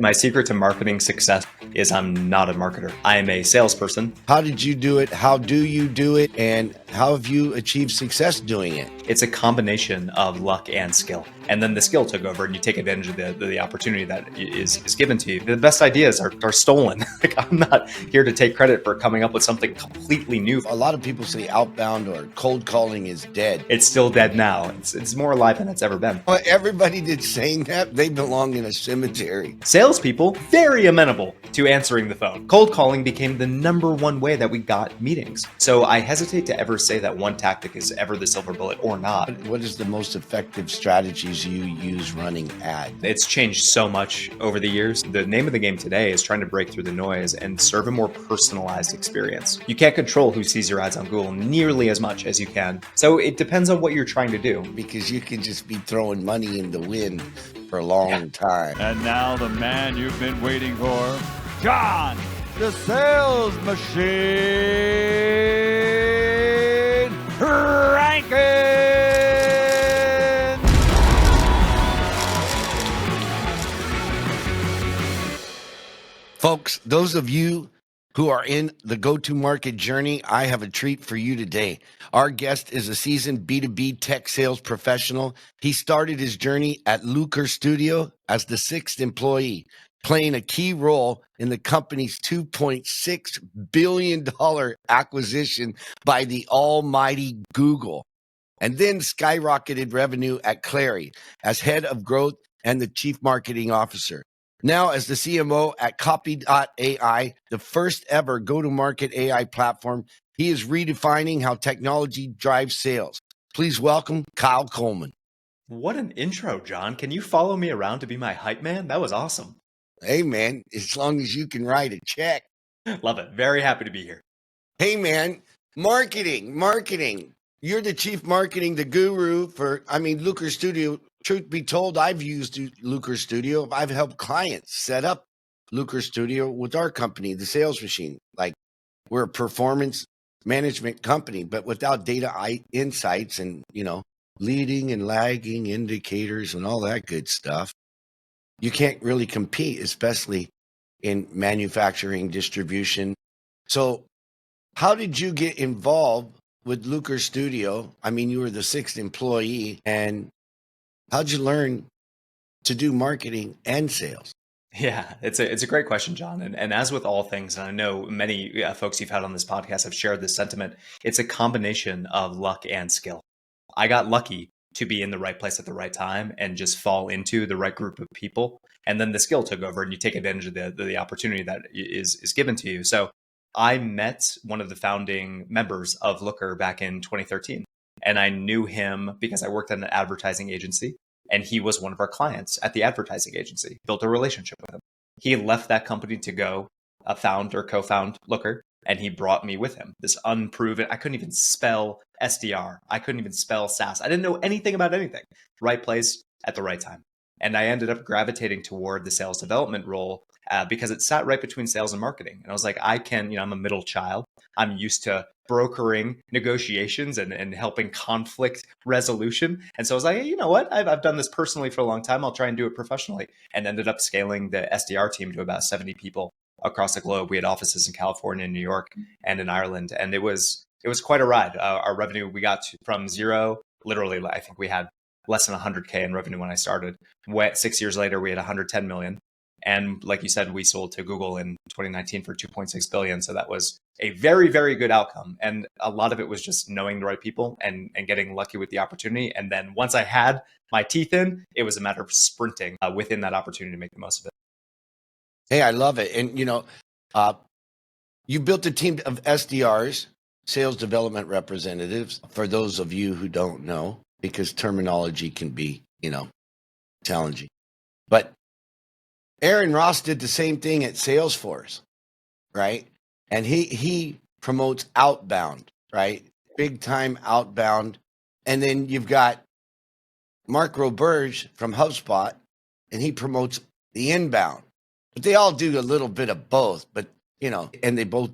My secret to marketing success is I'm not a marketer. I am a salesperson. How did you do it? How do you do it? And how have you achieved success doing it? It's a combination of luck and skill. And then the skill took over and you take advantage of the opportunity that is given to you. The best ideas are stolen. Like, I'm not here to take credit for coming up with something completely new. A lot of people say outbound or cold calling is dead. It's still dead now. It's more alive than it's ever been. Well, everybody that's saying that, they belong in a cemetery. Salespeople, very amenable to answering the phone. Cold calling became the #1 way that we got meetings. So I hesitate to ever say that one tactic is ever the silver bullet or not. What is the most effective strategies you use running ads? It's changed so much over the years. The name of the game today is trying to break through the noise and serve a more personalized experience. You can't control who sees your ads on Google nearly as much as you can. So it depends on what you're trying to do. Because you can just be throwing money in the wind for a long time. And now the man you've been waiting for, John, the sales machine, Rankins. Folks, those of you who are in the go-to-market journey, I have a treat for you today. Our guest is a seasoned B2B tech sales professional. He started his journey at Lucre Studio as the 6th employee, playing a key role in the company's $2.6 billion acquisition by the almighty Google, and then skyrocketed revenue at Clary as head of growth and the chief marketing officer. Now, as the CMO at Copy.ai, the first ever go-to-market AI platform, he is redefining how technology drives sales. Please welcome Kyle Coleman. What an intro, John. Can you follow me around to be my hype man? That was awesome. Hey, man, as long as you can write a check. Love it. Very happy to be here. Hey, man, marketing. You're the chief marketing, the guru for, Lucre Studio. Truth be told, I've used Lucre Studio. I've helped clients set up Lucre Studio with our company, the Sales Machine. Like, we're a performance management company, but without data insights and, leading and lagging indicators and all that good stuff, you can't really compete, especially in manufacturing, distribution. So how did you get involved with Lucre Studio? You were the 6th employee, and how'd you learn to do marketing and sales? Yeah, it's a great question, John. And as with all things, and I know many folks you've had on this podcast have shared this sentiment, it's a combination of luck and skill. I got lucky to be in the right place at the right time and just fall into the right group of people. And then the skill took over and you take advantage of the opportunity that is given to you. So I met one of the founding members of Looker back in 2013. And I knew him because I worked at an advertising agency. And he was one of our clients at the advertising agency, built a relationship with him. He left that company to go co-found Looker, and he brought me with him. This unproven, I couldn't even spell SDR. I couldn't even spell SaaS. I didn't know anything about anything. Right place at the right time. And I ended up gravitating toward the sales development role because it sat right between sales and marketing. And I was like, I'm a middle child. I'm used to brokering negotiations and helping conflict resolution. And so I was like, hey, you know what? I've done this personally for a long time. I'll try and do it professionally, and ended up scaling the SDR team to about 70 people across the globe. We had offices in California, New York, and in Ireland. And it was quite a ride. Our revenue, we got from zero, literally, I think we had less than 100K in revenue when I started. 6 years later, we had 110 million. And like you said, we sold to Google in 2019 for 2.6 billion. So that was a very, very good outcome. And a lot of it was just knowing the right people and getting lucky with the opportunity. And then once I had my teeth in, it was a matter of sprinting within that opportunity to make the most of it. Hey, I love it. And, you built a team of SDRs, sales development representatives, for those of you who don't know, because terminology can be, challenging. But Aaron Ross did the same thing at Salesforce, right? And he promotes outbound, right? Big time outbound. And then you've got Mark Roberge from HubSpot, and he promotes the inbound. But they all do a little bit of both, but, and they both,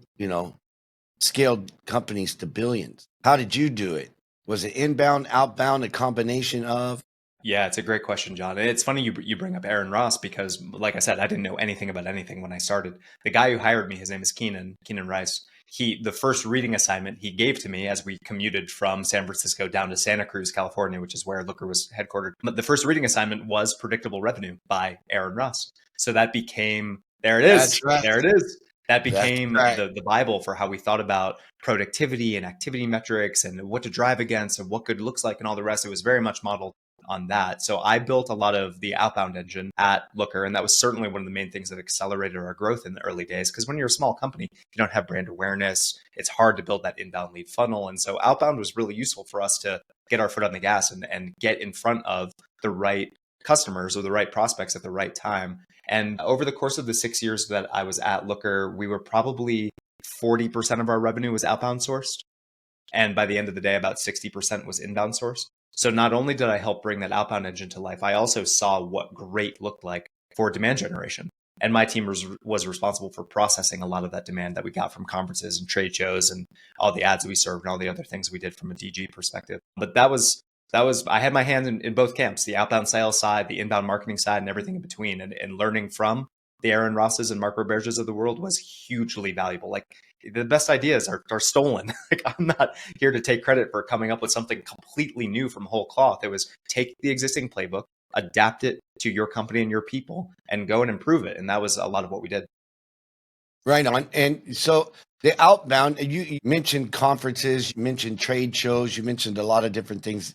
scaled companies to billions. How did you do it? Was it inbound, outbound, a combination of? Yeah, it's a great question, John. And it's funny you bring up Aaron Ross because, like I said, I didn't know anything about anything when I started. The guy who hired me, his name is Keenan Rice. The first reading assignment he gave to me as we commuted from San Francisco down to Santa Cruz, California, which is where Looker was headquartered. But the first reading assignment was Predictable Revenue by Aaron Ross. So that became, there it is. That's right. There it is. That That's became right. the Bible for how we thought about productivity and activity metrics and what to drive against and what good looks like and all the rest. It was very much modeled on that. So I built a lot of the outbound engine at Looker, and that was certainly one of the main things that accelerated our growth in the early days. Because when you're a small company, you don't have brand awareness. It's hard to build that inbound lead funnel. And so outbound was really useful for us to get our foot on the gas and get in front of the right customers or the right prospects at the right time. And over the course of the 6 years that I was at Looker, we were probably 40% of our revenue was outbound sourced. And by the end of the day, about 60% was inbound sourced. So not only did I help bring that outbound engine to life, I also saw what great looked like for demand generation. And my team was responsible for processing a lot of that demand that we got from conferences and trade shows and all the ads we served and all the other things we did from a DG perspective. But that was I had my hand in both camps, the outbound sales side, the inbound marketing side, and everything in between. And learning from the Aaron Rosses and Mark Roberges of the world was hugely valuable. Like the best ideas are stolen. Like I'm not here to take credit for coming up with something completely new from whole cloth. It was take the existing playbook, adapt it to your company and your people, and go and improve it. And that was a lot of what we did. Right on. And so the outbound, you mentioned conferences, you mentioned trade shows, you mentioned a lot of different things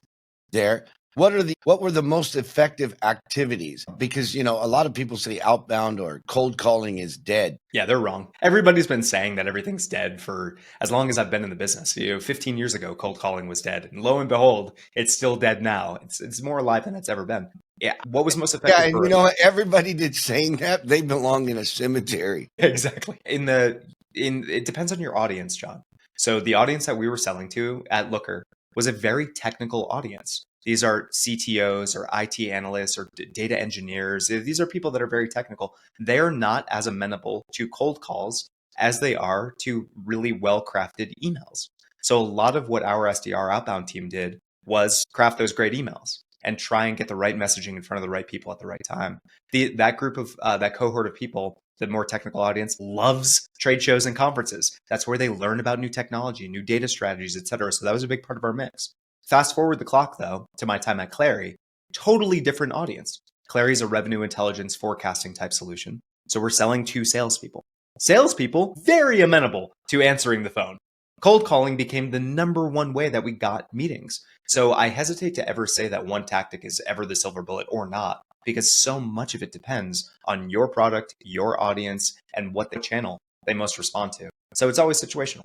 there. What were the most effective activities? Because a lot of people say outbound or cold calling is dead. Yeah, they're wrong. Everybody's been saying that everything's dead for as long as I've been in the business. 15 years ago, cold calling was dead, and lo and behold, it's still dead now. It's more alive than it's ever been. Yeah, what was most effective? Yeah, and you know what? Everybody that's saying that they belong in a cemetery. Exactly. It depends on your audience, John. So the audience that we were selling to at Looker was a very technical audience. These are CTOs or IT analysts or data engineers. These are people that are very technical. They are not as amenable to cold calls as they are to really well-crafted emails. So a lot of what our SDR outbound team did was craft those great emails and try and get the right messaging in front of the right people at the right time. That group of that cohort of people, the more technical audience, loves trade shows and conferences. That's where they learn about new technology, new data strategies, et cetera. So that was a big part of our mix. Fast forward the clock, though, to my time at Clary, totally different audience. Clary is a revenue intelligence forecasting type solution. So we're selling to salespeople. Salespeople, very amenable to answering the phone. Cold calling became the number one way that we got meetings. So I hesitate to ever say that one tactic is ever the silver bullet or not, because so much of it depends on your product, your audience, and what the channel they most respond to. So it's always situational.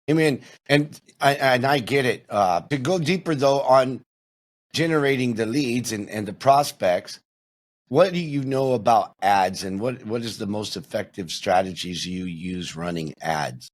I mean, and I get it. To go deeper though on generating the leads and the prospects, what do you know about ads, and what is the most effective strategies you use running ads?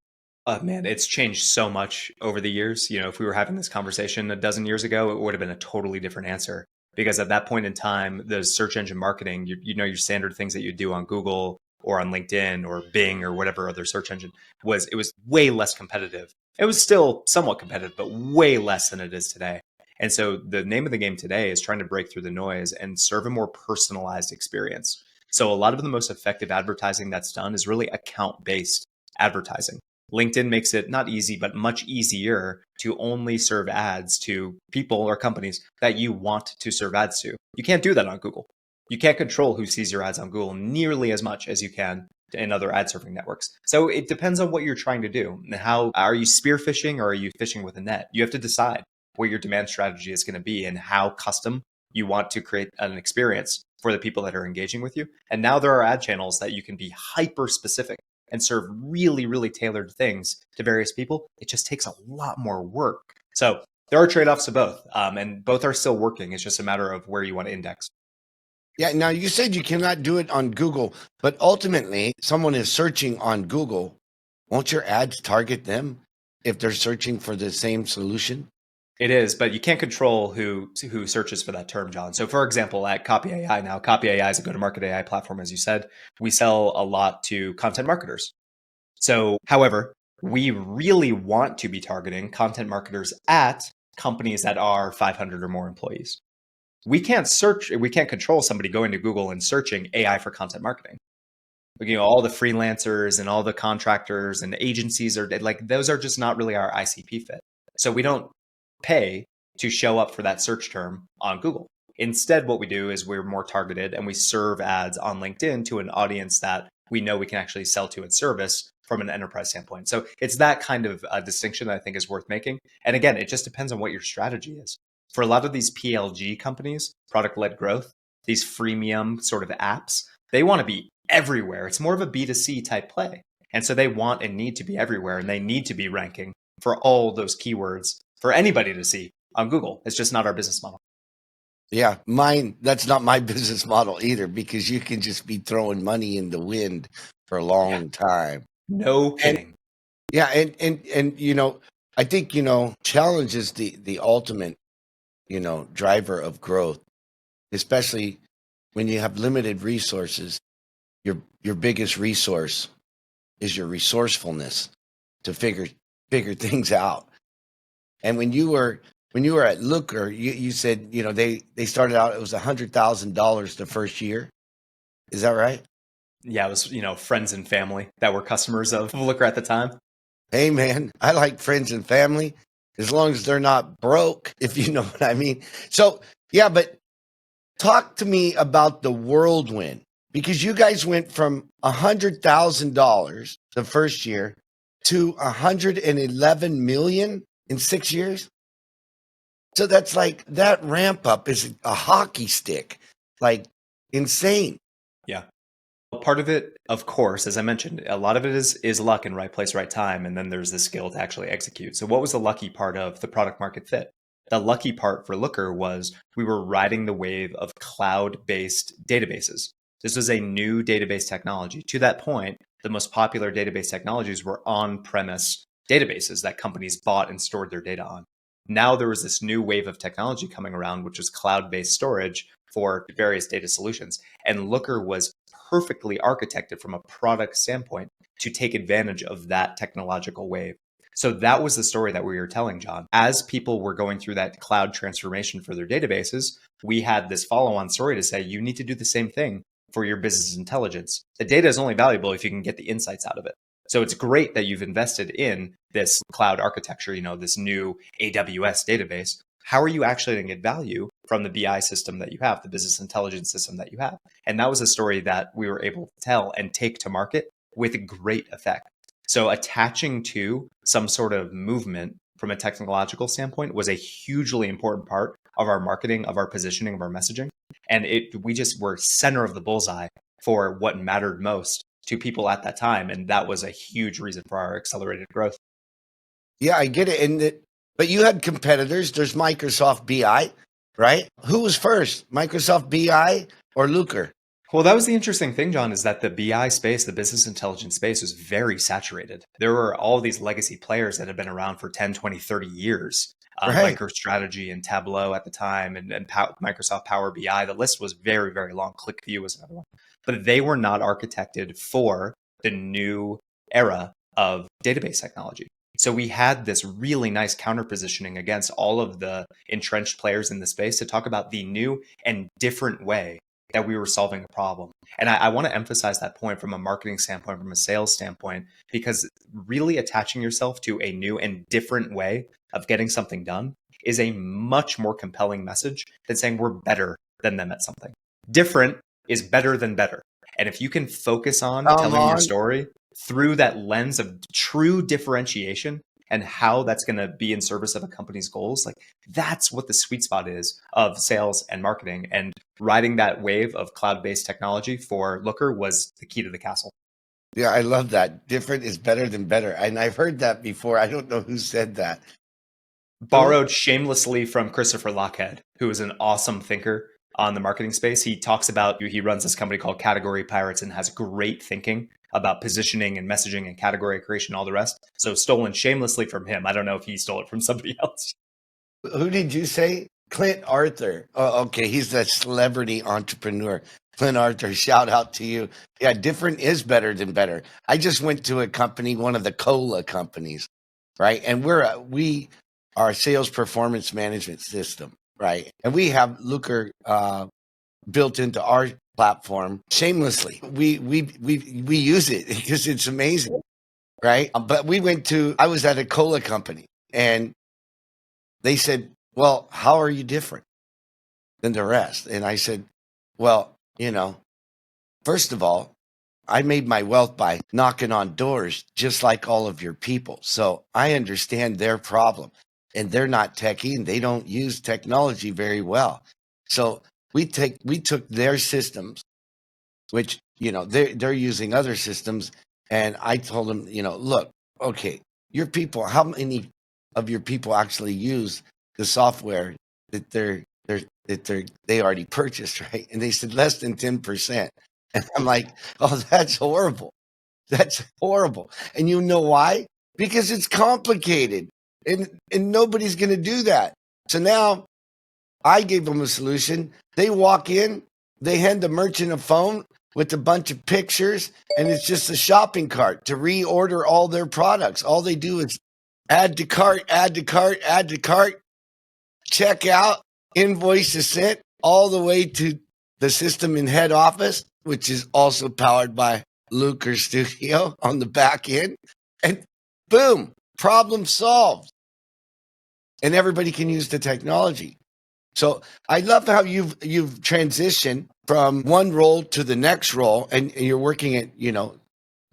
Man, it's changed so much over the years. If we were having this conversation a dozen years ago, it would have been a totally different answer. Because at that point in time, the search engine marketing, your standard things that you do on Google or on LinkedIn or Bing or whatever other search engine it was way less competitive. It was still somewhat competitive, but way less than it is today. And so the name of the game today is trying to break through the noise and serve a more personalized experience. So a lot of the most effective advertising that's done is really account-based advertising. LinkedIn makes it not easy, but much easier to only serve ads to people or companies that you want to serve ads to. You can't do that on Google. You can't control who sees your ads on Google nearly as much as you can in other ad serving networks. So it depends on what you're trying to do. How are you spearfishing or are you fishing with a net? You have to decide where your demand strategy is going to be and how custom you want to create an experience for the people that are engaging with you. And now there are ad channels that you can be hyper specific and serve really, really tailored things to various people. It just takes a lot more work. So there are trade-offs to both, and both are still working. It's just a matter of where you want to index. Yeah, now you said you cannot do it on Google, but ultimately someone is searching on Google. Won't your ads target them if they're searching for the same solution? It is, but you can't control who searches for that term, John. So for example, at Copy.ai now, Copy.ai is a go-to-market AI platform, as you said. We sell a lot to content marketers. So, however, we really want to be targeting content marketers at companies that are 500 or more employees. We can't control somebody going to Google and searching AI for content marketing. All the freelancers and all the contractors and agencies are like, those are just not really our ICP fit. So we don't pay to show up for that search term on Google. Instead, what we do is we're more targeted and we serve ads on LinkedIn to an audience that we know we can actually sell to and service from an enterprise standpoint. So it's that kind of distinction that I think is worth making. And again, it just depends on what your strategy is. For a lot of these PLG companies, product-led growth, these freemium sort of apps, they want to be everywhere. It's more of a B2C type play. And so they want and need to be everywhere, and they need to be ranking for all those keywords for anybody to see on Google. It's just not our business model. Yeah, that's not my business model either, because you can just be throwing money in the wind for a long time. No kidding. And I think, challenge is the ultimate, driver of growth, especially when you have limited resources. Your biggest resource is your resourcefulness to figure things out. And when you were at Looker, you said, they started out, it was $100,000 the first year. Is that right? Yeah, it was, friends and family that were customers of Looker at the time. Hey, man, I like friends and family as long as they're not broke, if you know what I mean. So, yeah, but talk to me about the whirlwind, because you guys went from $100,000 the first year to 111 million in 6 years. So that's like, that ramp up is a hockey stick, like insane. Yeah. Part of it, of course, as I mentioned, a lot of it is luck and right place, right time. And then there's the skill to actually execute. So what was the lucky part of the product market fit? The lucky part for Looker was we were riding the wave of cloud-based databases. This was a new database technology. To that point, the most popular database technologies were on-premise databases that companies bought and stored their data on. Now there was this new wave of technology coming around, which was cloud-based storage for various data solutions. And Looker was perfectly architected from a product standpoint to take advantage of that technological wave. So that was the story that we were telling, John. As people were going through that cloud transformation for their databases, we had this follow-on story to say, you need to do the same thing for your business intelligence. The data is only valuable if you can get the insights out of it. So it's great that you've invested in this cloud architecture, this new AWS database. How are you actually going to get value from the BI system that you have, the business intelligence system that you have? And that was a story that we were able to tell and take to market with great effect. So attaching to some sort of movement from a technological standpoint was a hugely important part of our marketing, of our positioning, of our messaging. And we just were center of the bullseye for what mattered most to people at that time. And that was a huge reason for our accelerated growth. Yeah, I get it. But you had competitors. There's Microsoft BI, right? Who was first, Microsoft BI or Looker? Well, that was the interesting thing, John, is that the BI space, the business intelligence space, was very saturated. There were all these legacy players that had been around for 10, 20, 30 years. Right. MicroStrategy and Tableau at the time, and Microsoft Power BI. The list was very, very long. ClickView was another one. But they were not architected for the new era of database technology. So we had this really nice counter positioning against all of the entrenched players in the space to talk about the new and different way that we were solving a problem. And I want to emphasize that point from a marketing standpoint, from a sales standpoint, because really attaching yourself to a new and different way of getting something done is a much more compelling message than saying we're better than them at something. Different is better than better. And if you can focus on telling your story through that lens of true differentiation and how that's going to be in service of a company's goals, like that's what the sweet spot is of sales and marketing. And riding that wave of cloud-based technology for Looker was the key to the castle. Yeah, I love that. Different is better than better. And I've heard that before. I don't know who said that. Borrowed shamelessly from Christopher Lochhead, who is an awesome thinker on the marketing space. He talks about, he runs this company called Category Pirates and has great thinking about positioning and messaging and category creation, all the rest. So stolen shamelessly from him. I don't know if he stole it from somebody else. Who did you say? Clint Arthur. Oh, okay. He's that celebrity entrepreneur. Clint Arthur, shout out to you. Yeah, different is better than better. I just went to a company, one of the cola companies, right? And we are a sales performance management system. right? And we have Looker built into our platform shamelessly. We use it because it's amazing, right? But I was at a cola company, and they said, well, how are you different than the rest? And I said, well, first of all, I made my wealth by knocking on doors just like all of your people. So I understand their problem, and they're not techie and they don't use technology very well. So we took their systems, which, they're using other systems. And I told them, look, okay, your people, how many of your people actually use the software that they already purchased, right? And they said less than 10%. And I'm like, oh, that's horrible. That's horrible. And you know why? Because it's complicated, and nobody's going to do that. So now I gave them a solution. They walk in, they hand the merchant a phone with a bunch of pictures, and it's just a shopping cart to reorder all their products. All they do is add to cart, add to cart, add to cart, check out, invoice is sent all the way to the system in head office, which is also powered by Looker Studio on the back end. And boom, problem solved. And everybody can use the technology. So I love how you've transitioned from one role to the next role, and you're working at,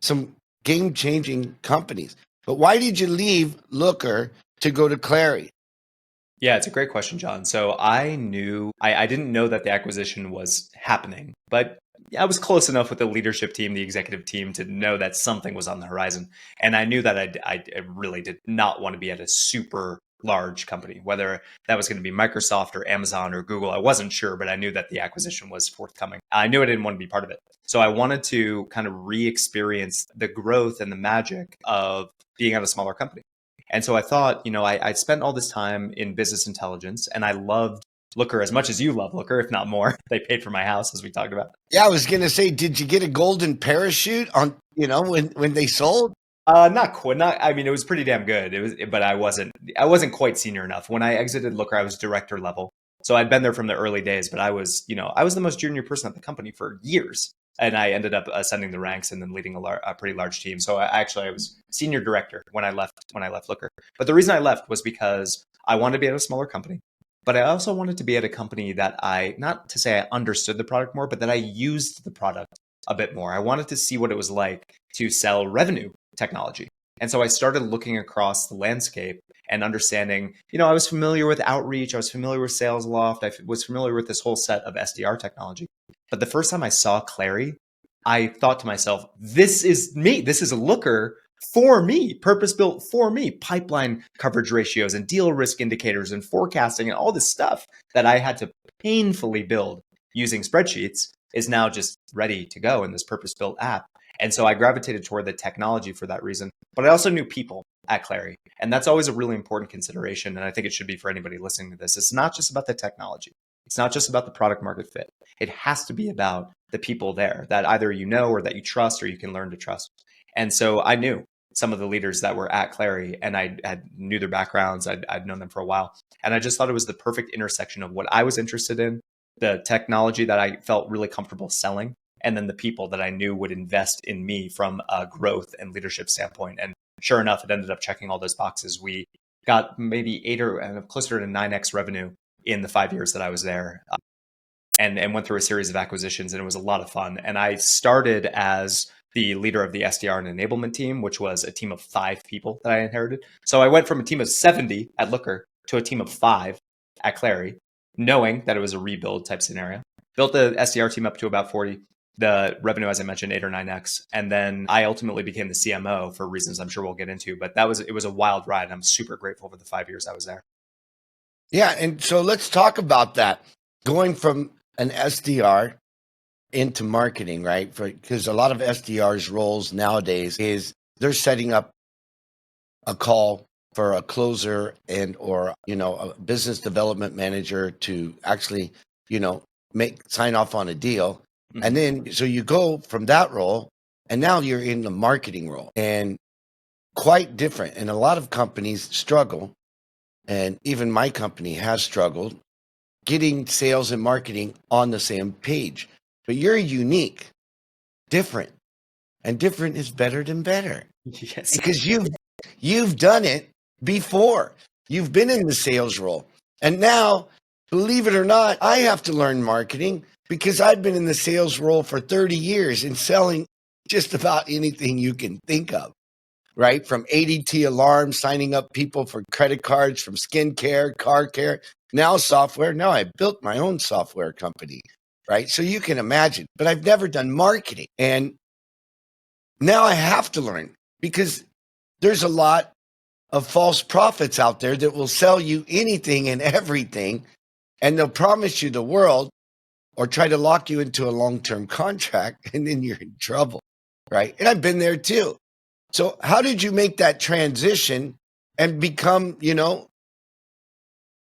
some game-changing companies. But why did you leave Looker to go to Clary? Yeah, it's a great question, John. So I didn't know that the acquisition was happening, but I was close enough with the leadership team, the executive team, to know that something was on the horizon. And I knew that I really did not want to be at a super large company, whether that was going to be Microsoft or Amazon or Google. I wasn't sure, but I knew that the acquisition was forthcoming. I knew I didn't want to be part of it. So I wanted to kind of re-experience the growth and the magic of being at a smaller company. And so I thought, I spent all this time in business intelligence, and I loved Looker as much as you love Looker, if not more. They paid for my house, as we talked about. Yeah, I was going to say, did you get a golden parachute on, when they sold? Not quite. Not. I mean, it was pretty damn good. It was, but I wasn't quite senior enough. When I exited Looker, I was director level. So I'd been there from the early days, but I was the most junior person at the company for years. And I ended up ascending the ranks and then leading a pretty large team. So I was senior director when I left Looker. But the reason I left was because I wanted to be at a smaller company, but I also wanted to be at a company that not to say I understood the product more, but that I used the product a bit more. I wanted to see what it was like to sell revenue technology. And so I started looking across the landscape and understanding, I was familiar with outreach, I was familiar with Sales Loft, I was familiar with this whole set of SDR technology. But the first time I saw Clary, I thought to myself, this is me. This is a Looker for me, purpose-built for me. Pipeline coverage ratios and deal risk indicators and forecasting and all this stuff that I had to painfully build using spreadsheets is now just ready to go in this purpose-built app. And so I gravitated toward the technology for that reason. But I also knew people at Clary. And that's always a really important consideration. And I think it should be for anybody listening to this. It's not just about the technology. It's not just about the product market fit. It has to be about the people there that either or that you trust or you can learn to trust. And so I knew some of the leaders that were at Clary, and I knew their backgrounds. I'd known them for a while. And I just thought it was the perfect intersection of what I was interested in, the technology that I felt really comfortable selling, and then the people that I knew would invest in me from a growth and leadership standpoint. And sure enough, it ended up checking all those boxes. We got maybe 8 or closer to 9x revenue in the 5 years that I was there, and went through a series of acquisitions, and it was a lot of fun. And I started as the leader of the SDR and enablement team, which was a team of 5 people that I inherited. So I went from a team of 70 at Looker to a team of 5 at Clary, knowing that it was a rebuild type scenario. Built the SDR team up to about 40. The revenue, as I mentioned, 8 or 9x. And then I ultimately became the CMO for reasons I'm sure we'll get into. But it was a wild ride. I'm super grateful for the 5 years I was there. Yeah. And so let's talk about that. Going from an SDR into marketing, right? Because a lot of SDRs roles nowadays is they're setting up a call for a closer or a business development manager to actually, sign off on a deal. Mm-hmm. And then, so you go from that role and now you're in the marketing role, and quite different. And a lot of companies struggle. And even my company has struggled getting sales and marketing on the same page. But you're unique, different, and different is better than better. Yes. Because you've done it before. You've been in the sales role. And now, believe it or not, I have to learn marketing because I've been in the sales role for 30 years and selling just about anything you can think of, right? From ADT alarms, signing up people for credit cards, from skincare, car care, now software. Now I built my own software company, right? So you can imagine, but I've never done marketing. And now I have to learn because there's a lot of false prophets out there that will sell you anything and everything, and they'll promise you the world or try to lock you into a long-term contract, and then you're in trouble, right? And I've been there too. So how did you make that transition and become,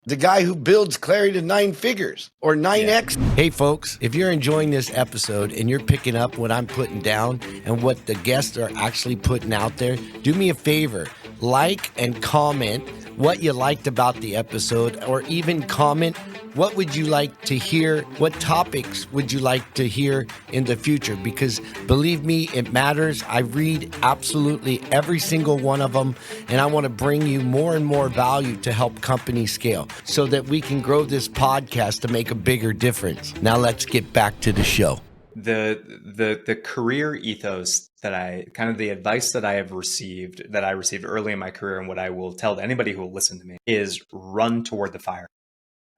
the guy who builds Clary to 9 figures or 9X? Hey, folks, if you're enjoying this episode and you're picking up what I'm putting down and what the guests are actually putting out there, do me a favor, like and comment what you liked about the episode, or even comment what would you like to hear, what topics would you like to hear in the future, because believe me, it matters. I read absolutely every single one of them, and I want to bring you more and more value to help companies scale so that we can grow this podcast to make a bigger difference. Now let's get back to the show. The career ethos that the advice that I received early in my career, and what I will tell to anybody who will listen to me, is run toward the fire.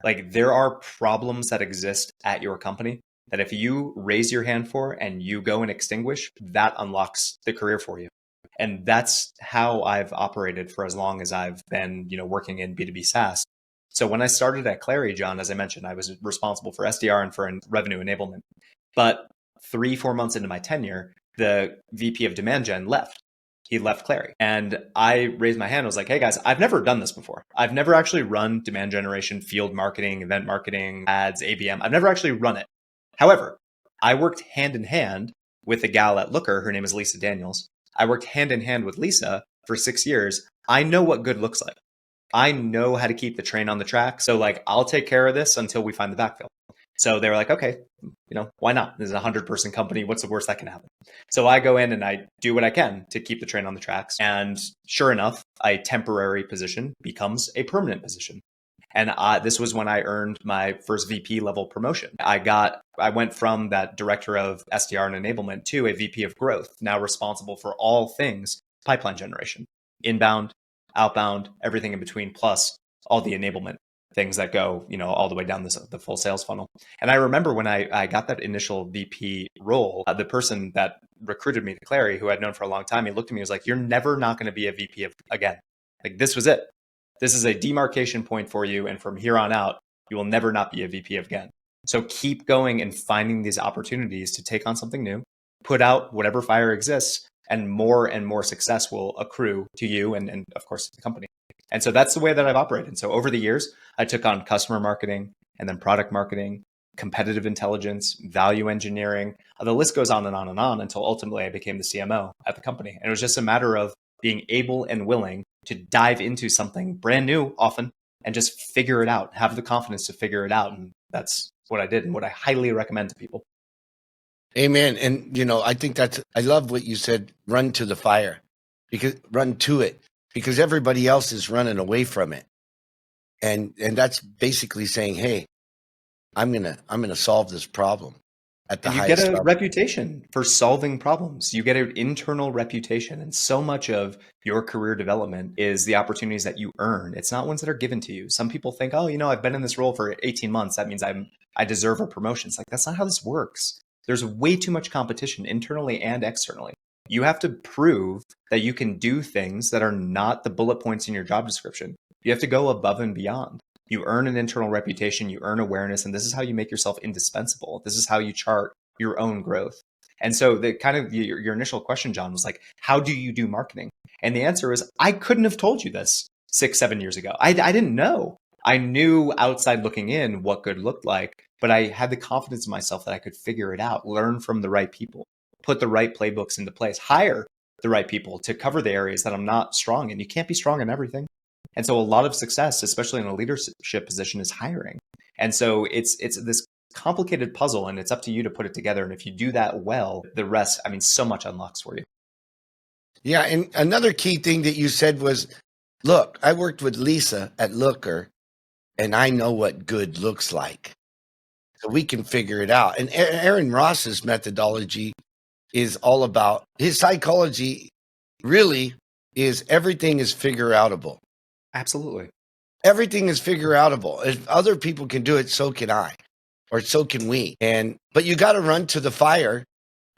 Like, there are problems that exist at your company that if you raise your hand for and you go and extinguish, that unlocks the career for you. And that's how I've operated for as long as I've been, working in B2B SaaS. So when I started at Clary, John, as I mentioned, I was responsible for SDR and for revenue enablement. But 3-4 months into my tenure, the VP of demand gen left. He left Clary. And I raised my hand. I was like, hey guys, I've never done this before. I've never actually run demand generation, field marketing, event marketing, ads, ABM. I've never actually run it. However, I worked hand in hand with a gal at Looker. Her name is Lisa Daniels. I worked hand in hand with Lisa for 6 years. I know what good looks like. I know how to keep the train on the track. So I'll take care of this until we find the backfill. So they were like, okay, why not? This is a 100-person company. What's the worst that can happen? So I go in and I do what I can to keep the train on the tracks. And sure enough, a temporary position becomes a permanent position. And this was when I earned my first VP level promotion. I went from that director of SDR and enablement to a VP of growth, now responsible for all things pipeline generation, inbound, outbound, everything in between, plus all the enablement things that go, all the way down the full sales funnel. And I remember when I got that initial VP role, the person that recruited me to Clary, who I'd known for a long time, he looked at me and was like, you're never not going to be a VP again. This was it. This is a demarcation point for you. And from here on out, you will never not be a VP again. So keep going and finding these opportunities to take on something new, put out whatever fire exists, and more success will accrue to you and of course the company. And so that's the way that I've operated. So over the years, I took on customer marketing and then product marketing, competitive intelligence, value engineering. The list goes on and on and on until ultimately I became the CMO at the company. And it was just a matter of being able and willing to dive into something brand new often and just figure it out, have the confidence to figure it out. And that's what I did and what I highly recommend to people. Amen. And, I think I love what you said, run to the fire, run to it. Because everybody else is running away from it. And that's basically saying, hey, I'm gonna solve this problem at the highest level. You get a reputation for solving problems. You get an internal reputation. And so much of your career development is the opportunities that you earn. It's not ones that are given to you. Some people think, oh, I've been in this role for 18 months. That means I deserve a promotion. It's that's not how this works. There's way too much competition internally and externally. You have to prove that you can do things that are not the bullet points in your job description. You have to go above and beyond. You earn an internal reputation, you earn awareness, and this is how you make yourself indispensable. This is how you chart your own growth. And so your initial question, John, was how do you do marketing? And the answer is, I couldn't have told you this 6-7 years ago. I didn't know. I knew outside looking in what good looked like, but I had the confidence in myself that I could figure it out, learn from the right people, put the right playbooks into place, hire the right people to cover the areas that I'm not strong in. You can't be strong in everything. And so a lot of success, especially in a leadership position, is hiring. And so it's this complicated puzzle, and it's up to you to put it together. And if you do that well, the rest, I mean, so much unlocks for you. Yeah. And another key thing that you said was, look, I worked with Lisa at Looker, and I know what good looks like. So we can figure it out. And Aaron Ross's methodology is all about, his psychology really is everything is figure outable. Absolutely. Everything is figure outable. If other people can do it, so can I, or so can we. But you got to run to the fire,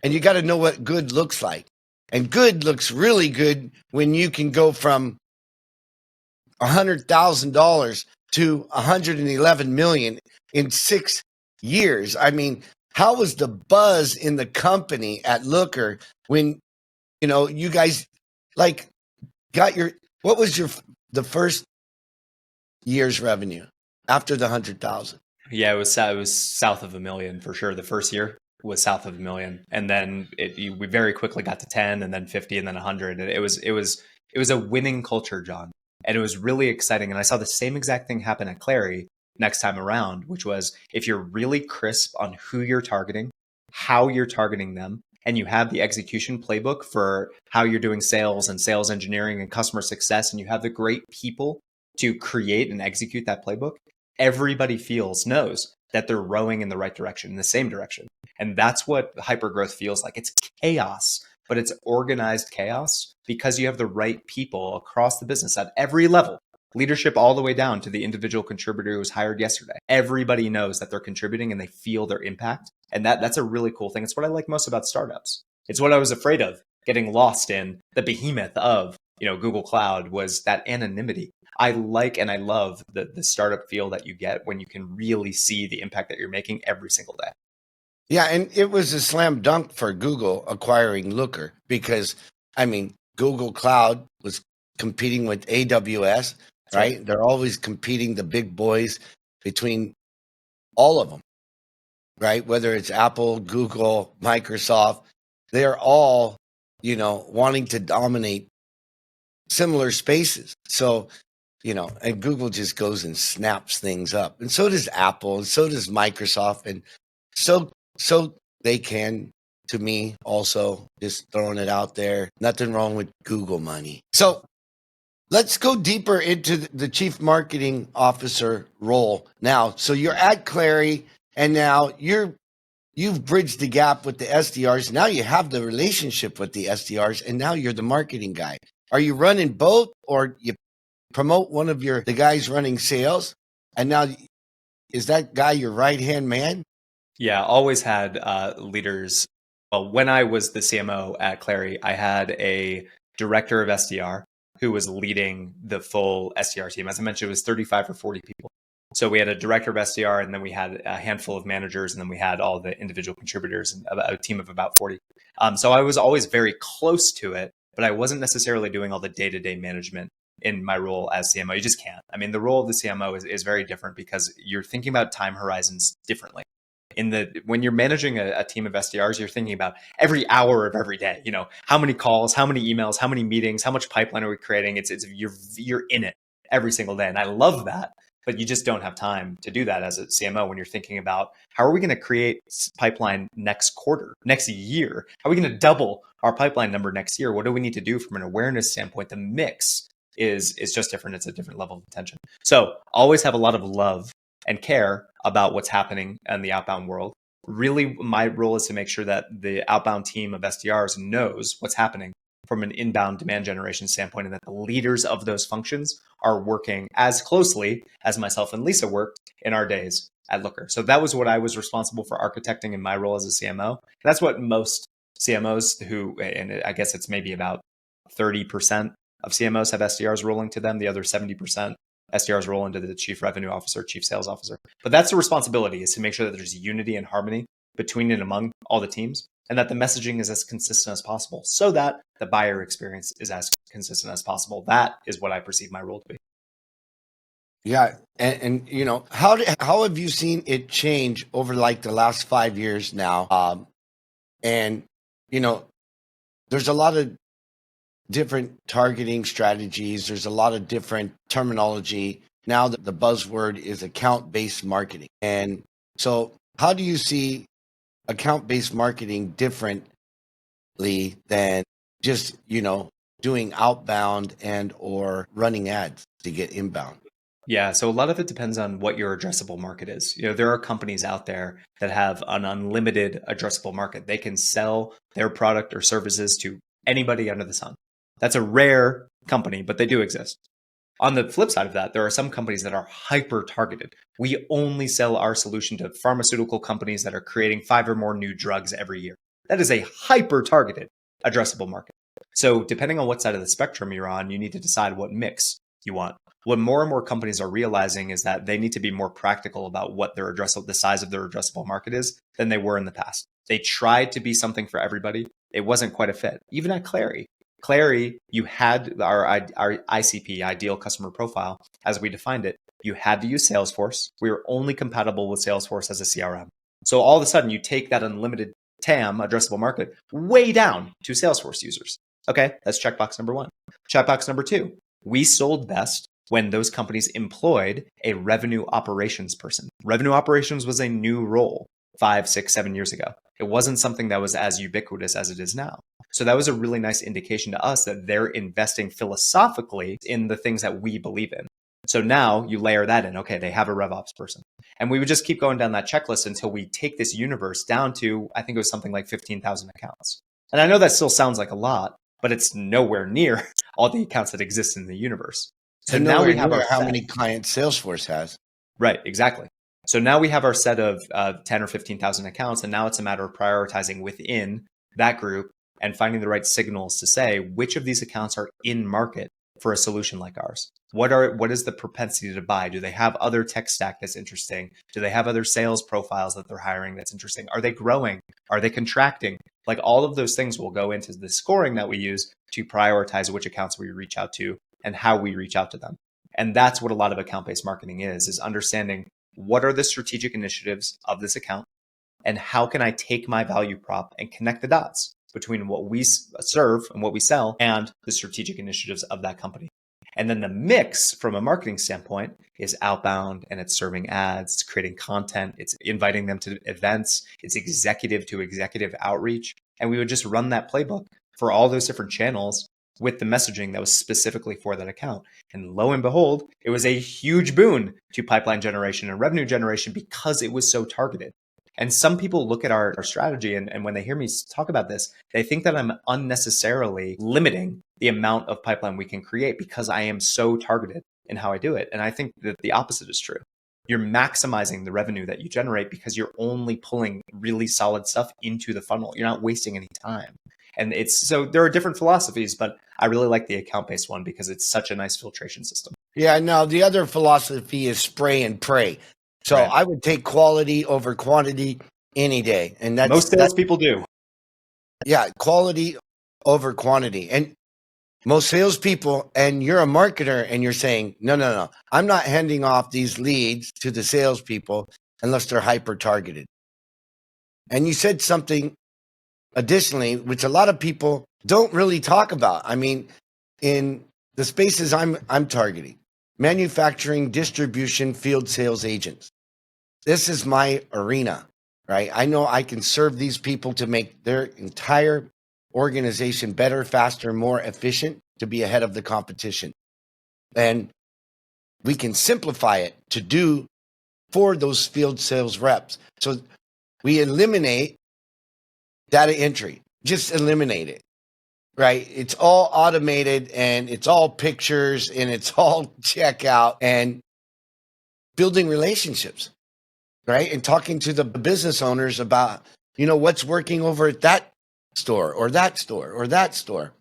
and you got to know what good looks like. And good looks really good when you can go from $100,000 to 111 million in 6 years. I mean, how was the buzz in the company at Looker when, you guys like got what was the first year's revenue after the 100,000? Yeah, it was south of $1 million for sure. The first year was south of $1 million, and then we very quickly got to 10, and then 50, and then 100. And it was a winning culture, John, and it was really exciting. And I saw the same exact thing happen at Clary next time around, which was if you're really crisp on who you're targeting, how you're targeting them, and you have the execution playbook for how you're doing sales and sales engineering and customer success, and you have the great people to create and execute that playbook, everybody knows that they're rowing in the right direction, in the same direction. And that's what hypergrowth feels like. It's chaos, but it's organized chaos because you have the right people across the business at every level, leadership all the way down to the individual contributor who was hired yesterday. Everybody knows that they're contributing and they feel their impact. And that's a really cool thing. It's what I like most about startups. It's what I was afraid of, getting lost in the behemoth of, Google Cloud, was that anonymity. I like and I love the startup feel that you get when you can really see the impact that you're making every single day. Yeah, and it was a slam dunk for Google acquiring Looker because, Google Cloud was competing with AWS, right? They're always competing, the big boys, between all of them, right? Whether it's Apple, Google, Microsoft, they're all, wanting to dominate similar spaces. So, and Google just goes and snaps things up. And so does Apple, and so does Microsoft. And so they can, to me, also, just throwing it out there. Nothing wrong with Google money. So let's go deeper into the chief marketing officer role now. So you're at Clary, and now you've bridged the gap with the SDRs. Now you have the relationship with the SDRs, and now you're the marketing guy. Are you running both, or you promote one of the guys running sales, and now is that guy your right-hand man? Yeah, always had leaders. Well, when I was the CMO at Clary, I had a director of SDR who was leading the full SDR team. As I mentioned, it was 35 or 40 people. So we had a director of SDR, and then we had a handful of managers, and then we had all the individual contributors, and a team of about 40. So I was always very close to it, but I wasn't necessarily doing all the day-to-day management in my role as CMO. You just can't. I mean, the role of the CMO is very different because you're thinking about time horizons differently. When you're managing a team of SDRs, you're thinking about every hour of every day. How many calls, how many emails, how many meetings, how much pipeline are we creating? It's you're in it every single day, and I love that. But you just don't have time to do that as a CMO when you're thinking about how are we going to create pipeline next quarter, next year? How are we going to double our pipeline number next year? What do we need to do from an awareness standpoint? The mix is just different. It's a different level of attention. So always have a lot of love and care about what's happening in the outbound world. Really, my role is to make sure that the outbound team of SDRs knows what's happening from an inbound demand generation standpoint, and that the leaders of those functions are working as closely as myself and Lisa worked in our days at Looker. So that was what I was responsible for architecting in my role as a CMO. That's what most CMOs and I guess it's maybe about 30% of CMOs have SDRs rolling to them. The other 70% SDRs roll into the chief revenue officer, chief sales officer. But that's the responsibility, is to make sure that there's unity and harmony between and among all the teams, and that the messaging is as consistent as possible so that the buyer experience is as consistent as possible. That is what I perceive my role to be. Yeah. And how have you seen it change over like the last 5 years now? And, there's a lot of different targeting strategies. There's a lot of different terminology. now the buzzword is account-based marketing. And so how do you see account-based marketing differently than just, doing outbound and or running ads to get inbound? Yeah, so a lot of it depends on what your addressable market is. There are companies out there that have an unlimited addressable market. They can sell their product or services to anybody under the sun. That's a rare company, but they do exist. On the flip side of that, there are some companies that are hyper targeted. We only sell our solution to pharmaceutical companies that are creating 5 or more new drugs every year. That is a hyper targeted addressable market. So depending on what side of the spectrum you're on, you need to decide what mix you want. What more and more companies are realizing is that they need to be more practical about what the size of their addressable market is than they were in the past. They tried to be something for everybody. It wasn't quite a fit. Even at Clary, you had our ICP, ideal customer profile, as we defined it. You had to use Salesforce. We were only compatible with Salesforce as a CRM. So all of a sudden, you take that unlimited TAM, addressable market, way down to Salesforce users. Okay, that's checkbox number 1. Checkbox number 2, we sold best when those companies employed a revenue operations person. Revenue operations was a new role 5, 6, 7 years ago. It wasn't something that was as ubiquitous as it is now. So that was a really nice indication to us that they're investing philosophically in the things that we believe in. So now you layer that in. Okay, they have a RevOps person. And we would just keep going down that checklist until we take this universe down to, I think it was something like 15,000 accounts. And I know that still sounds like a lot, but it's nowhere near all the accounts that exist in the universe. So now we have how many clients Salesforce has. Right, exactly. So now we have our set of 10 or 15,000 accounts, and now it's a matter of prioritizing within that group and finding the right signals to say which of these accounts are in market for a solution like ours. What is the propensity to buy? Do they have other tech stack that's interesting? Do they have other sales profiles that they're hiring that's interesting? Are they growing? Are they contracting? Like all of those things will go into the scoring that we use to prioritize which accounts we reach out to and how we reach out to them. And that's what a lot of account-based marketing is understanding what are the strategic initiatives of this account and how can I take my value prop and connect the dots between what we serve and what we sell and the strategic initiatives of that company. And then the mix from a marketing standpoint is outbound, and it's serving ads, it's creating content, it's inviting them to events, it's executive to executive outreach. And we would just run that playbook for all those different channels with the messaging that was specifically for that account. And lo and behold, it was a huge boon to pipeline generation and revenue generation because it was so targeted. And some people look at our strategy and when they hear me talk about this, they think that I'm unnecessarily limiting the amount of pipeline we can create because I am so targeted in how I do it. And I think that the opposite is true. You're maximizing the revenue that you generate because you're only pulling really solid stuff into the funnel. You're not wasting any time. And so there are different philosophies, but I really like the account-based one because it's such a nice filtration system. Yeah, no, the other philosophy is spray and pray. So right. I would take quality over quantity any day. And that's most salespeople do. Yeah, quality over quantity. And most salespeople, and you're a marketer and you're saying, no, I'm not handing off these leads to the salespeople unless they're hyper-targeted. And you said something additionally, which a lot of people don't really talk about. I mean, in the spaces I'm targeting, manufacturing, distribution, field sales agents. This is my arena, right? I know I can serve these people to make their entire organization better, faster, more efficient, to be ahead of the competition. And we can simplify it to do for those field sales reps. So we eliminate data entry, just eliminate it, right? It's all automated and it's all pictures and it's all checkout and building relationships, right? And talking to the business owners about, what's working over at that store or that store or that store,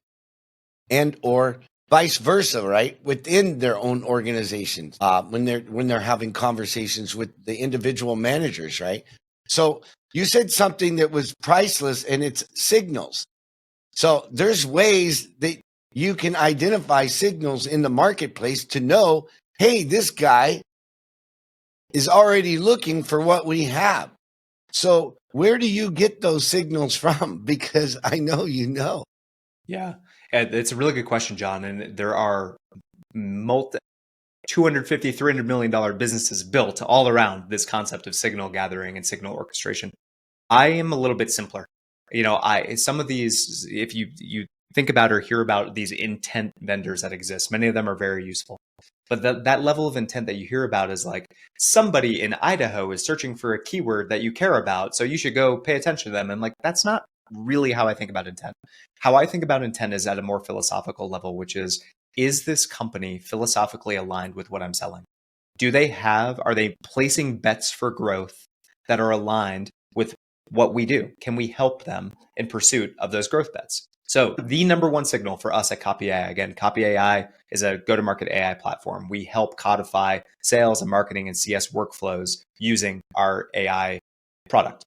and or vice versa, right? Within their own organizations, when they're having conversations with the individual managers, right? So you said something that was priceless, and it's signals. So there's ways that you can identify signals in the marketplace to know, hey, this guy is already looking for what we have. So where do you get those signals from? Because I know you know. Yeah, it's a really good question, John. And there are $250, $300 million businesses built all around this concept of signal gathering and signal orchestration. I am a little bit simpler. Some of these, if you think about or hear about these intent vendors that exist, many of them are very useful. But that level of intent that you hear about is like somebody in Idaho is searching for a keyword that you care about, so you should go pay attention to them. And like, that's not really how I think about intent. How I think about intent is at a more philosophical level, which is this company philosophically aligned with what I'm selling? Are they placing bets for growth that are aligned with what we do? Can we help them in pursuit of those growth bets? So the number one signal for us at Copy.ai, again, Copy.ai is a go-to-market AI platform. We help codify sales and marketing and CS workflows using our AI product.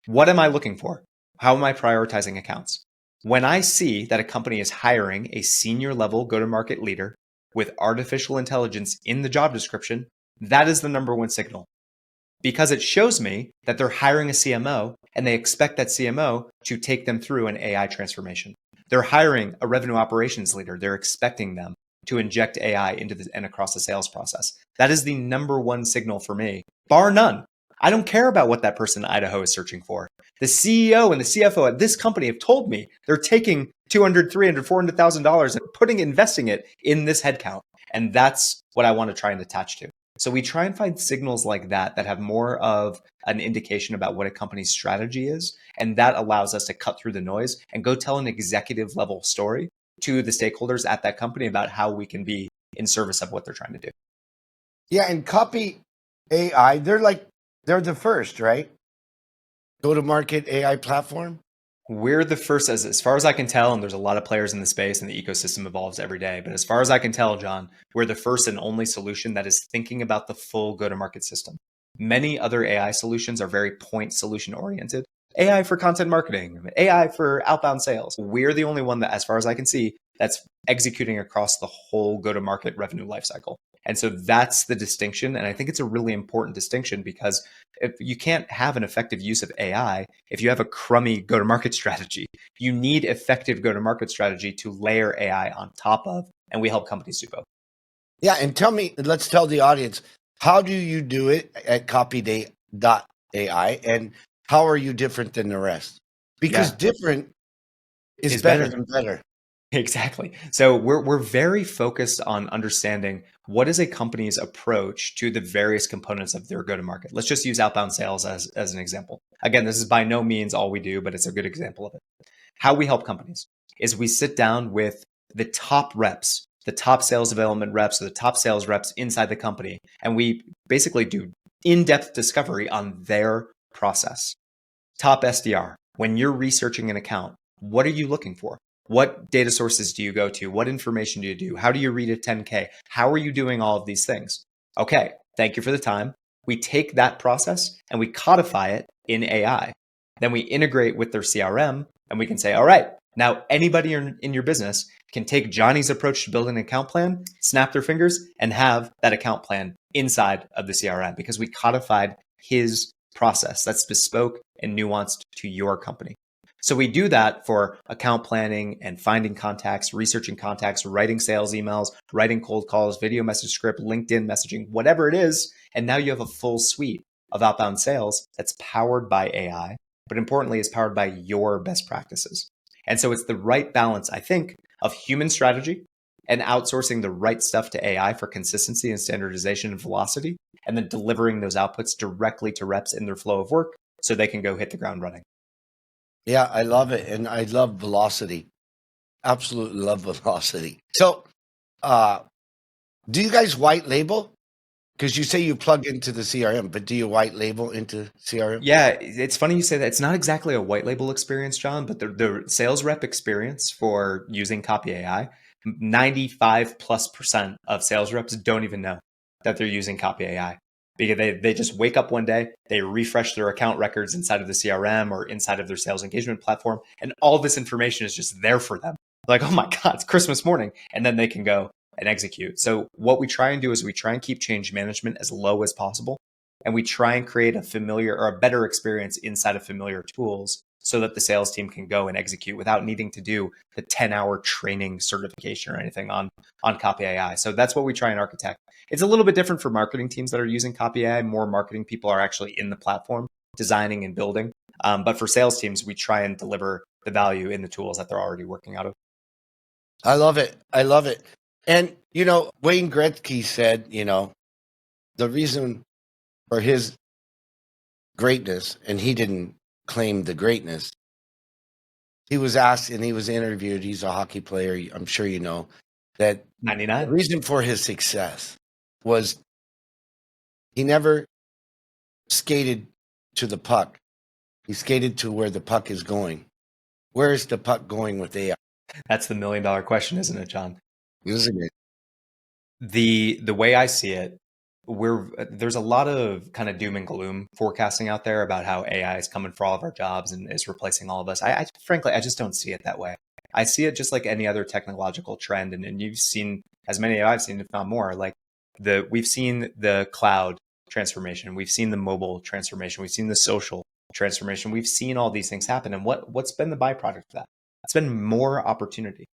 What am I looking for? How am I prioritizing accounts? When I see that a company is hiring a senior level go-to-market leader with artificial intelligence in the job description, that is the number one signal. Because it shows me that they're hiring a CMO and they expect that CMO to take them through an AI transformation. They're hiring a revenue operations leader. They're expecting them to inject AI into and across the sales process. That is the number one signal for me, bar none. I don't care about what that person in Idaho is searching for. The CEO and the CFO at this company have told me they're taking $200,000, $300,000, $400,000 and investing it in this headcount. And that's what I want to try and attach to. So we try and find signals like that have more of an indication about what a company's strategy is. And that allows us to cut through the noise and go tell an executive level story to the stakeholders at that company about how we can be in service of what they're trying to do. Yeah, and Copy.ai, they're the first, right? Go-to-market AI platform. We're the first, as far as I can tell, and there's a lot of players in the space and the ecosystem evolves every day. But as far as I can tell, John, we're the first and only solution that is thinking about the full go-to-market system. Many other AI solutions are very point solution oriented. AI for content marketing, AI for outbound sales. We're the only one that, as far as I can see, that's executing across the whole go-to-market revenue lifecycle. And so that's the distinction. And I think it's a really important distinction because if you can't have an effective use of AI if you have a crummy go-to-market strategy. You need effective go-to-market strategy to layer AI on top of, and we help companies do both. Yeah, and let's tell the audience, how do you do it at Copy.ai and how are you different than the rest? Because different is better than better. Exactly. So we're very focused on understanding what is a company's approach to the various components of their go-to-market. Let's just use outbound sales as an example. Again, this is by no means all we do, but it's a good example of it. How we help companies is we sit down with the top reps, the top sales development reps, or the top sales reps inside the company, and we basically do in-depth discovery on their process. Top SDR, when you're researching an account, what are you looking for? What data sources do you go to? What information do you do? How do you read a 10K? How are you doing all of these things? Okay, thank you for the time. We take that process and we codify it in AI. Then we integrate with their CRM and we can say, all right, now anybody in your business can take Johnny's approach to building an account plan, snap their fingers, and have that account plan inside of the CRM because we codified his process that's bespoke and nuanced to your company. So we do that for account planning and finding contacts, researching contacts, writing sales emails, writing cold calls, video message script, LinkedIn messaging, whatever it is. And now you have a full suite of outbound sales that's powered by AI, but importantly is powered by your best practices. And so it's the right balance, I think, of human strategy and outsourcing the right stuff to AI for consistency and standardization and velocity, and then delivering those outputs directly to reps in their flow of work so they can go hit the ground running. Yeah, I love it. And I love velocity. Absolutely love velocity. So, do you guys white label? Because you say you plug into the CRM, but do you white label into CRM? Yeah, it's funny you say that. It's not exactly a white label experience, John, but the sales rep experience for using Copy AI, 95+% of sales reps don't even know that they're using Copy AI. Because they just wake up one day, they refresh their account records inside of the CRM or inside of their sales engagement platform, and all this information is just there for them. Like, oh my God, it's Christmas morning. And then they can go and execute. So what we try and do is we try and keep change management as low as possible. And we try and create a familiar or a better experience inside of familiar tools so that the sales team can go and execute without needing to do the 10-hour training certification or anything on Copy.ai. So that's what we try and architect. It's a little bit different for marketing teams that are using Copy.ai. More marketing people are actually in the platform designing and building. But for sales teams, we try and deliver the value in the tools that they're already working out of. I love it. I love it. And, Wayne Gretzky said, the reason for his greatness, and he didn't claim the greatness, he was asked and he was interviewed. He's a hockey player. I'm sure you know that 99. the reason for his success was he never skated to the puck. He skated to where the puck is going. Where is the puck going with AI? That's the $1 million question, isn't it, John? Isn't it? The way I see it, there's a lot of kind of doom and gloom forecasting out there about how AI is coming for all of our jobs and is replacing all of us. Frankly, I just don't see it that way. I see it just like any other technological trend, and you've seen as many as I've seen, if not more. Like we've seen the cloud transformation, we've seen the mobile transformation, we've seen the social transformation, we've seen all these things happen. And what's been the byproduct of that? It's been more opportunity,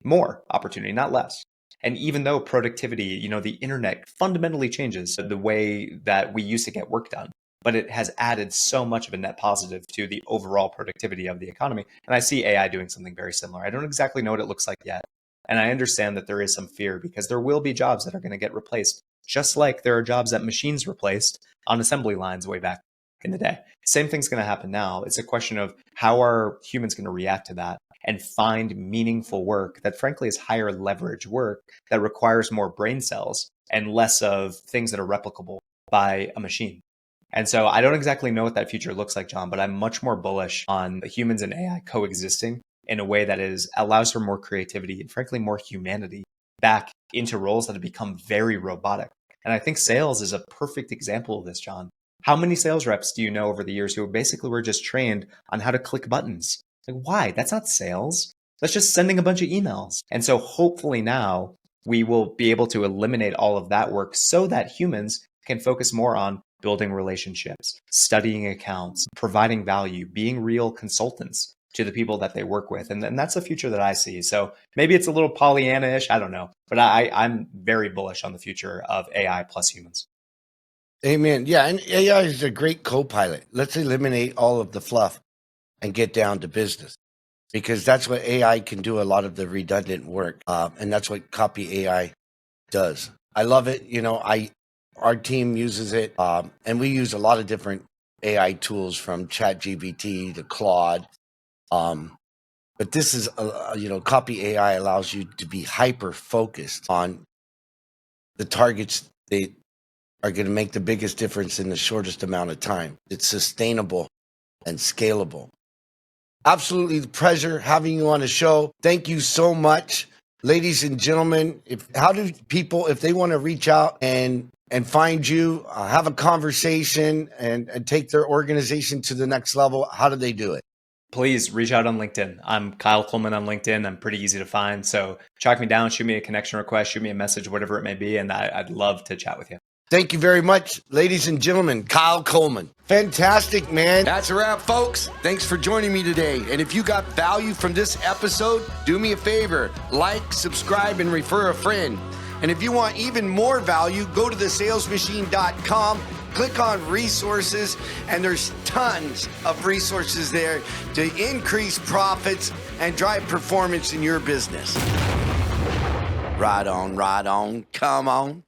not less. And even though productivity, the internet fundamentally changes the way that we used to get work done, but it has added so much of a net positive to the overall productivity of the economy. And I see AI doing something very similar. I don't exactly know what it looks like yet. And I understand that there is some fear because there will be jobs that are going to get replaced, just like there are jobs that machines replaced on assembly lines way back in the day. Same thing's going to happen now. It's a question of how are humans going to react to that and find meaningful work that frankly is higher leverage work that requires more brain cells and less of things that are replicable by a machine. And so I don't exactly know what that future looks like, John, but I'm much more bullish on humans and AI coexisting in a way that allows for more creativity and frankly more humanity back into roles that have become very robotic. And I think sales is a perfect example of this, John. How many sales reps do you know over the years who basically were just trained on how to click buttons? Like, why? That's not sales. That's just sending a bunch of emails. And so hopefully now we will be able to eliminate all of that work so that humans can focus more on building relationships, studying accounts, providing value, being real consultants to the people that they work with. And that's the future that I see. So maybe it's a little Pollyanna-ish, I don't know. But I'm very bullish on the future of AI plus humans. Amen. Yeah, and AI is a great co-pilot. Let's eliminate all of the fluff and get down to business, because that's what AI can do, a lot of the redundant work. And that's what Copy AI does. I love it. Our team uses it, and we use a lot of different AI tools from ChatGPT to Claude. But this is, Copy AI allows you to be hyper focused on the targets they are going to make the biggest difference in the shortest amount of time. It's sustainable and scalable. Absolutely a pleasure having you on the show. Thank you so much. Ladies and gentlemen, how do people, if they want to reach out and find you, have a conversation and take their organization to the next level, how do they do it? Please reach out on LinkedIn. I'm Kyle Coleman on LinkedIn. I'm pretty easy to find. So track me down, shoot me a connection request, shoot me a message, whatever it may be. And I'd love to chat with you. Thank you very much, ladies and gentlemen. Kyle Coleman. Fantastic, man. That's a wrap, folks. Thanks for joining me today. And if you got value from this episode, do me a favor. Like, subscribe, and refer a friend. And if you want even more value, go to thesalesmachine.com, click on resources, and there's tons of resources there to increase profits and drive performance in your business. Right on, come on.